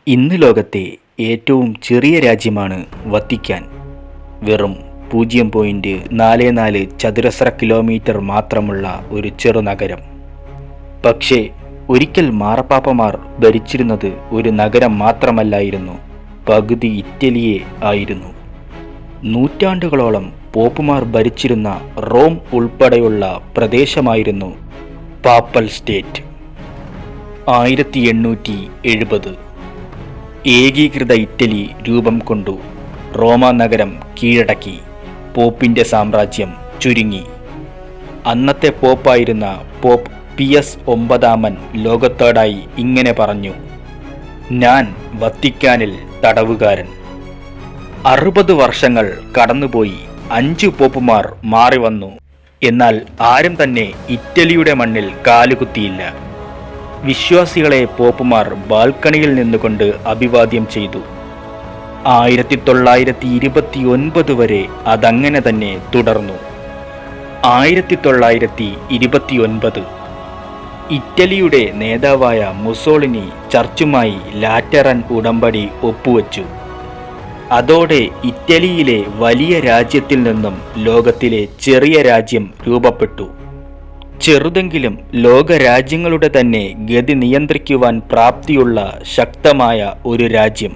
ഇന്ന് ലോകത്തെ ഏറ്റവും ചെറിയ രാജ്യമാണ് വത്തിക്കാൻ. വെറും 0.44 ചതുരശ്ര കിലോമീറ്റർ മാത്രമുള്ള ഒരു ചെറുനഗരം. പക്ഷേ ഒരിക്കൽ മാർപ്പാപ്പമാർ ഭരിച്ചിരുന്നത് ഒരു നഗരം മാത്രമല്ലായിരുന്നു, പകുതി ഇറ്റലിയെ ആയിരുന്നു. നൂറ്റാണ്ടുകളോളം പോപ്പുമാർ ഭരിച്ചിരുന്ന റോം ഉൾപ്പെടെയുള്ള പ്രദേശമായിരുന്നു പാപ്പൽ സ്റ്റേറ്റ്. 1870 ഏകീകൃത ഇറ്റലി രൂപം കൊണ്ടു. റോമ നഗരം കീഴടക്കി. പോപ്പിൻ്റെ സാമ്രാജ്യം ചുരുങ്ങി. അന്നത്തെ പോപ്പായിരുന്ന പോപ്പ് പിയസ് 9 ലോകത്തോടായി ഇങ്ങനെ പറഞ്ഞു: ഞാൻ വത്തിക്കാനിൽ തടവുകാരൻ. 60 വർഷങ്ങൾ കടന്നുപോയി. 5 പോപ്പുമാർ മാറി വന്നു. എന്നാൽ ആരും തന്നെ ഇറ്റലിയുടെ മണ്ണിൽ കാലുകുത്തിയില്ല. വിശ്വാസികളെ പോപ്പുമാർ ബാൽക്കണിയിൽ നിന്നുകൊണ്ട് അഭിവാദ്യം ചെയ്തു. 1929 വരെ അതങ്ങനെ തന്നെ തുടർന്നു. 1929 ഇറ്റലിയുടെ നേതാവായ മുസോളിനി ചർച്ചുമായി ലാറ്ററൻ ഉടമ്പടി ഒപ്പുവെച്ചു. അതോടെ ഇറ്റലിയിലെ വലിയ രാജ്യത്തിൽ നിന്നും ലോകത്തിലെ ചെറിയ രാജ്യം രൂപപ്പെട്ടു. ചെറുതെങ്കിലും ലോകരാജ്യങ്ങളുടെ തന്നെ ഗതി നിയന്ത്രിക്കുവാൻ പ്രാപ്തിയുള്ള ശക്തമായ ഒരു രാജ്യം.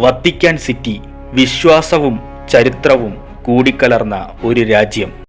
വത്തിക്കാൻ സിറ്റി വിശ്വാസവും ചരിത്രവും കൂടിക്കലർന്ന ഒരു രാജ്യം.